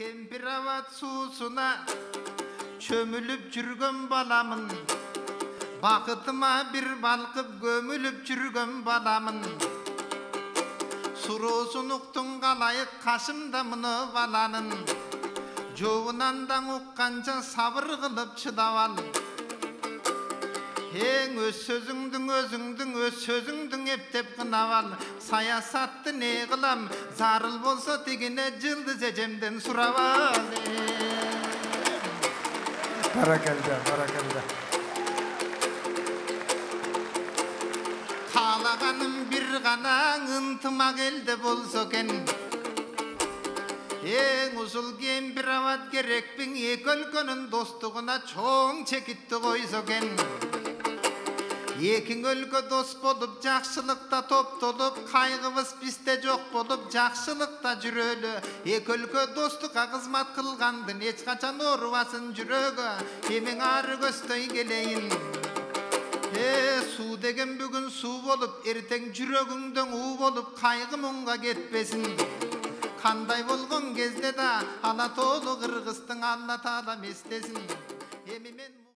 Kempirawat suusuna çömülüp жүргөн balamın, bakıtıma bir balkıp gömülüp жүргөн balamın. Surusun uktun kalayık kaşımda mını balanın, joğunandan uqqanca sabır kılıp çıdaval. Heң öz sözüңdүң eптеп кынаval. Саясатты не кылам, зарыл болсо тигине жылдыз эжемден сурабал. Barakallah. Kaalaganym bir gana ынтымак элде болсо экен. Эң узул Кемпиrawat керекпиң эки өлкөнүн достугуна чоң чекитти койсо экен. Ekin өлkө дос болуп, жакшылыкта топтолуп, кайгыбыз бизде жок болуп, жакшылыкта жүрөлү. Эки өлкө достукка кызмат кылгандын эч качан оорубасын жүрөгү. Эмең ары көздөй келейин. Суу деген бүгүн суу болуп, эртең жүрөгүңдөн уу болуп, кайгы муңга кетпесин. Кандай болгон кезде да ана тоолу кыргыздын Алла таалам эстесин. Эми мен